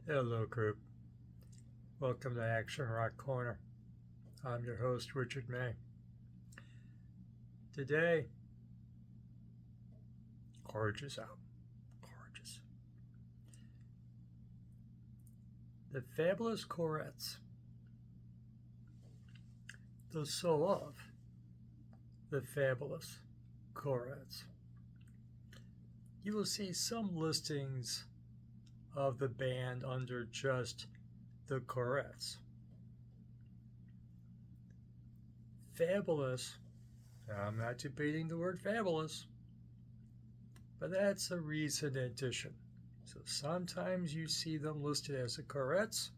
Hello, group. Welcome to Action Rock Corner. I'm your host, Richard May. Today, gorgeous out. Gorgeous. The Fabulous Courettes. The soul of the Fabulous Courettes. You will see some listings of the band under just the Courettes. Fabulous, I'm not debating the word fabulous, but that's a recent addition. So sometimes you see them listed as the Courettes.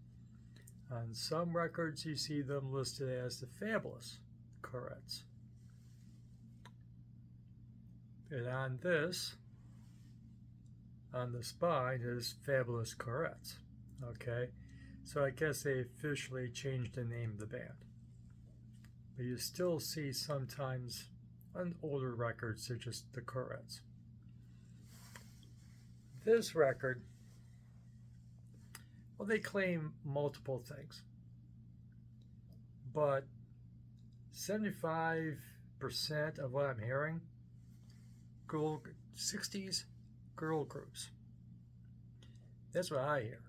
On some records you see them listed as the Fabulous Courettes. And on this, on the spine is Fabulous Courettes. Okay, so I guess they officially changed the name of the band. But you still see sometimes on older records they're just the Courettes. This record, well, they claim multiple things, but 75% of what I'm hearing, 60s girl groups. That's what I hear.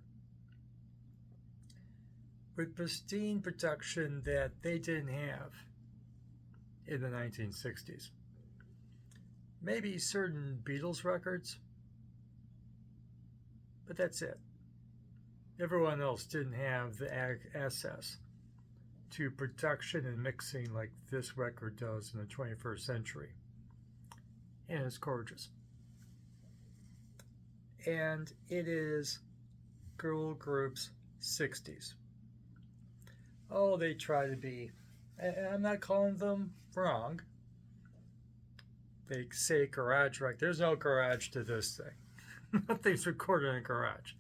With pristine production that they didn't have in the 1960s. Maybe certain Beatles records, but that's it. Everyone else didn't have the access to production and mixing like this record does in the 21st century. And it's gorgeous. And it is girl groups 60s. Oh, they try to be, and I'm not calling them wrong. They say garage rock. There's no garage to this thing. Nothing's recorded in a garage.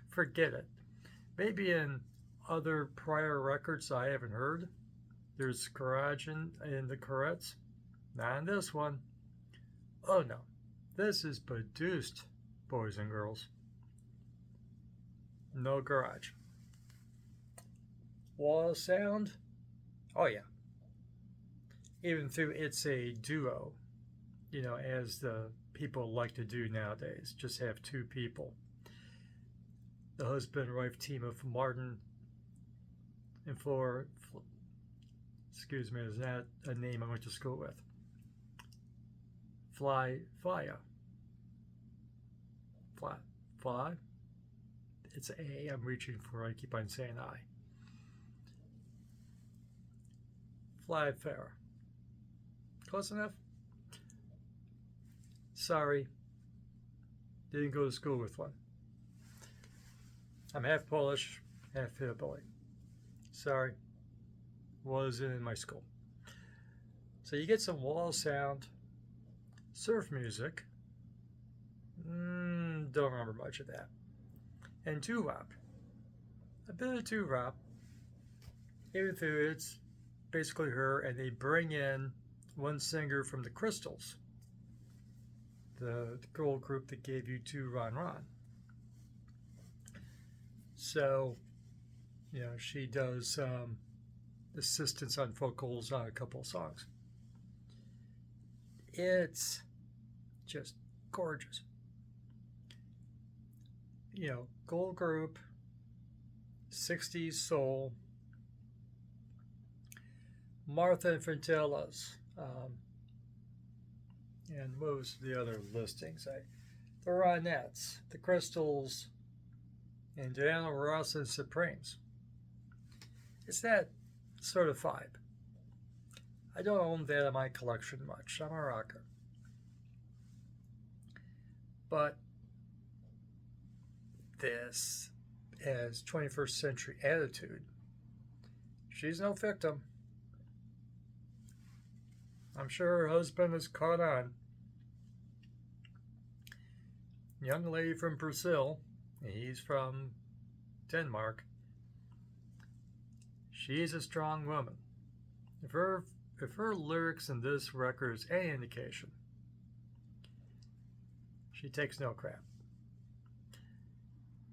Forget it. Maybe in other prior records I haven't heard, there's garage in the Courettes. Not in this one. Oh no. This is produced, boys and girls. No garage. Wall sound? Oh yeah. Even through it's a duo, as the people like to do nowadays. Just have two people. The husband and wife team of Martin and Flora. Excuse me, is that a name I went to school with? Fly. It's A. I'm reaching for. I keep on saying I. Fly Fair. Close enough? Sorry. Didn't go to school with one. I'm half Polish, half hillbilly. Sorry. Wasn't in my school. So you get some wall sound, surf music. Don't remember much of that. And doo-wop. A bit of doo-wop. Even though it's basically her, and they bring in one singer from the Crystals, the girl group that gave you two Ron Ron. So, she does assistance on vocals on a couple of songs. It's just gorgeous. Girl group, 60s soul, Martha and Frintellas, and what was the other listings? The Ronettes, the Crystals, and Diana Ross and Supremes. It's that sort of vibe. I don't own that in my collection much. I'm a rocker. But this, as 21st century attitude, she's no victim. I'm sure her husband is caught on. Young lady from Brazil, he's from Denmark. She's a strong woman. If her lyrics in this record is any indication, she takes no crap.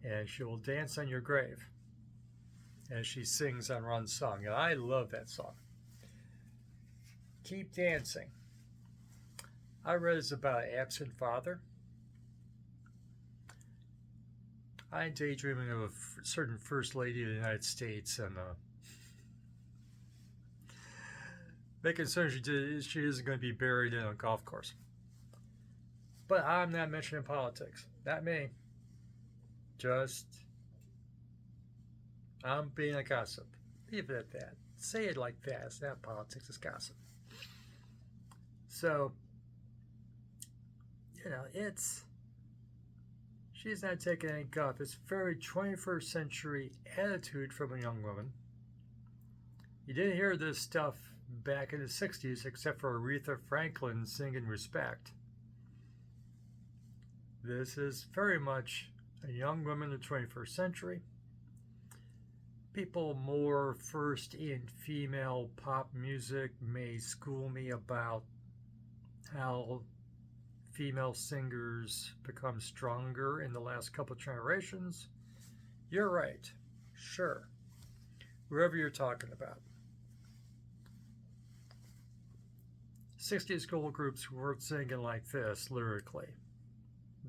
and she will dance on your grave as she sings on Ron's song. And I love that song. Keep Dancing. I read it's about an absent father. I'm daydreaming of a certain First Lady of the United States and making certain she isn't going to be buried in a golf course. But I'm not mentioning politics. Not me. Just, I'm being a gossip. Leave it at that. Say it like that. It's not politics, it's gossip. So, she's not taking any guff. It's a very 21st century attitude from a young woman. You didn't hear this stuff back in the 60s except for Aretha Franklin singing Respect. This is very much a young woman in the 21st century. People more versed in female pop music may school me about how female singers become stronger in the last couple of generations. You're right. Sure. Whoever you're talking about. 60s girl groups weren't singing like this lyrically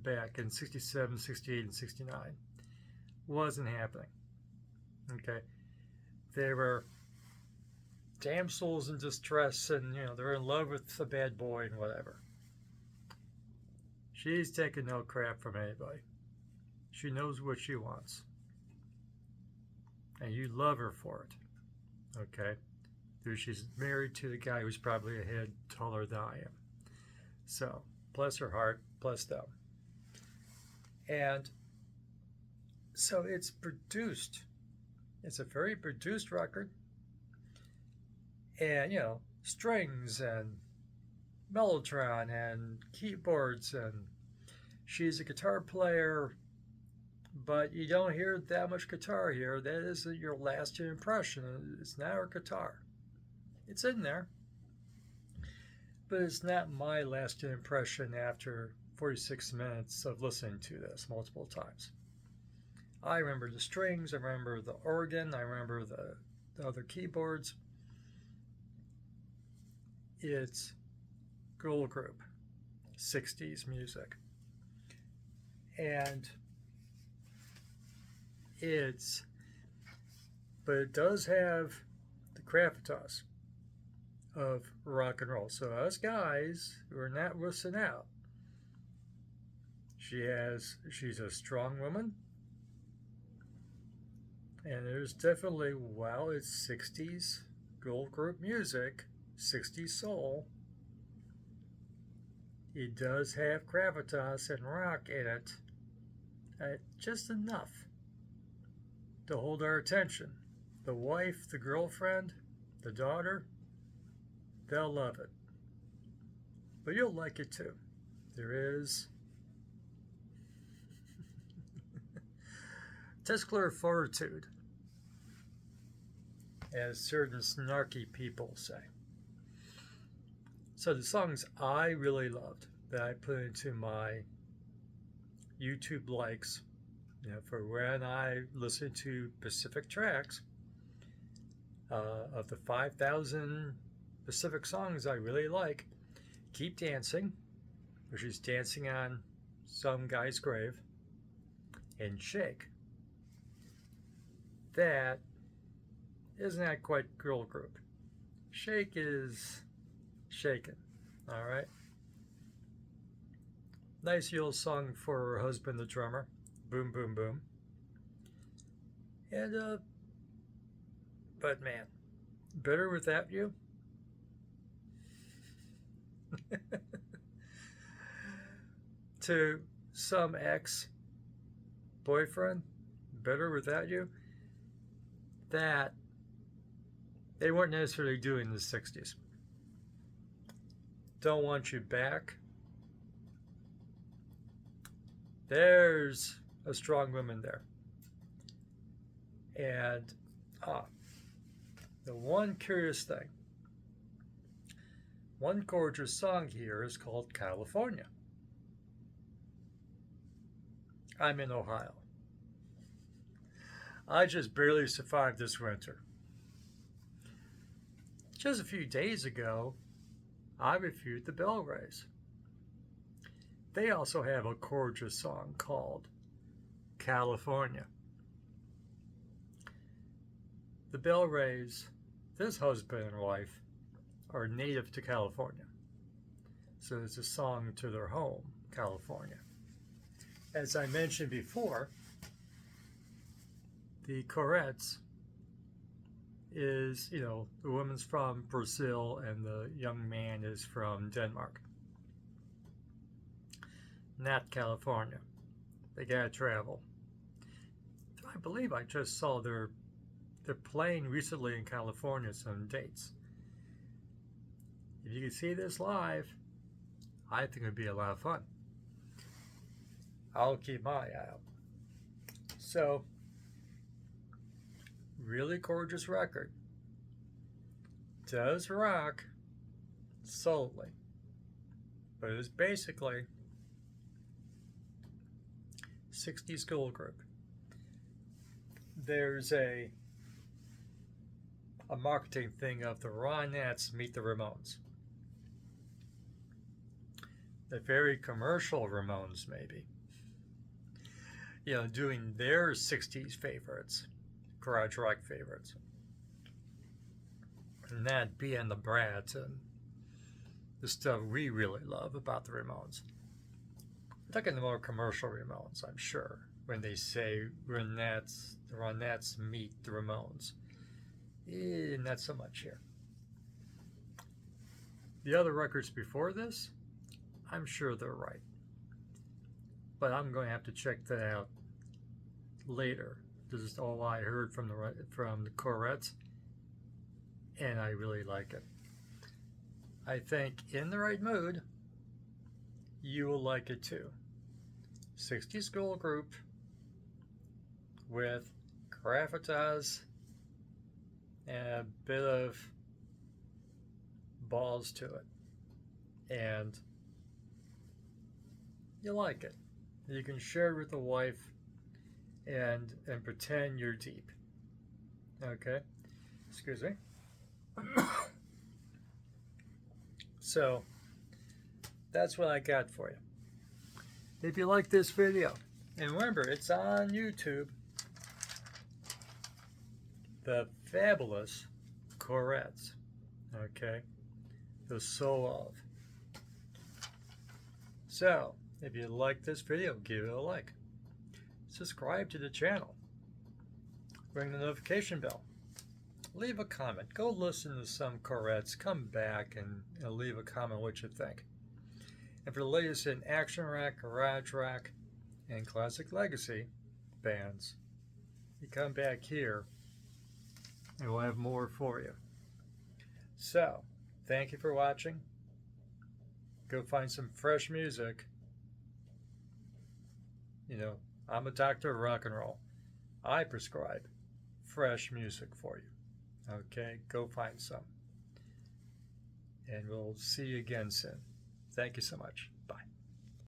back in 67, 68, and 69. Wasn't happening. Okay? They were damsels in distress and, they're in love with the bad boy and whatever. She's taking no crap from anybody. She knows what she wants. And you love her for it. Okay? She's married to the guy who's probably a head taller than I am. So, bless her heart, bless them. And so it's produced. It's a very produced record. And, strings and mellotron and keyboards, and she's a guitar player, but you don't hear that much guitar here. That isn't your lasting impression. It's not her guitar. It's in there, but it's not my lasting impression after 46 minutes of listening to this multiple times. I remember the strings, I remember the organ, I remember the other keyboards. It's girl group, 60s music. And but it does have the gravitas of rock and roll. So us guys who are not missing out. She's a strong woman. And there's definitely, while it's 60s girl group music, 60s soul, it does have gravitas and rock in it. Just enough to hold our attention. The wife, the girlfriend, the daughter, they'll love it. But you'll like it too. There is testicular fortitude, as certain snarky people say. So the songs I really loved that I put into my YouTube likes, for when I listen to specific tracks of the 5,000 Pacific songs I really like, Keep Dancing, where she's dancing on some guy's grave, and Shake. That is not quite girl group. Shake is shaken, all right? Nice little song for her husband, the drummer. Boom, boom, boom. And, but man, Better Without You? To some ex-boyfriend, Better Without You? That they weren't necessarily doing in the 60s. Don't Want You Back. There's a strong woman there. And the one curious thing, one gorgeous song here is called California. I'm in Ohio. I just barely survived this winter. Just a few days ago, I reviewed the Bell Rays. They also have a gorgeous song called California. The Bell Rays, this husband and wife, are native to California. So it's a song to their home, California. As I mentioned before, the Courettes is, the woman's from Brazil and the young man is from Denmark. Not California. They gotta travel. I believe I just saw they're playing recently in California some dates. If you can see this live, I think it'd be a lot of fun. I'll keep my eye out. So, really gorgeous record. Does rock solely, but it's basically 60s girl group. There's a marketing thing of the Ronettes meet the Ramones. The very commercial Ramones, maybe. Doing their 60s favorites, garage rock favorites. And that being the Brats and the stuff we really love about the Ramones. I'm talking the more commercial Ramones, I'm sure, when they say the Ronettes meet the Ramones. Not so much here. The other records before this, I'm sure they're right. But I'm going to have to check that out later. This is all I heard from the Courettes, and I really like it. I think in the right mood, you will like it too. 60s girl group with gravitas and a bit of balls to it. And you like it. You can share it with the wife and pretend you're deep. Okay? Excuse me. So, that's what I got for you. If you like this video, and remember, it's on YouTube, the Fabulous Courettes. Okay? The soul of. So, if you like this video, give it a like. Subscribe to the channel. Ring the notification bell. Leave a comment. Go listen to some Courettes. Come back and leave a comment what you think. And for the latest in action rock, garage rock, and classic legacy bands, you come back here and we'll have more for you. So, thank you for watching. Go find some fresh music. I'm a doctor of rock and roll. I prescribe fresh music for you. Okay, go find some. And we'll see you again soon. Thank you so much.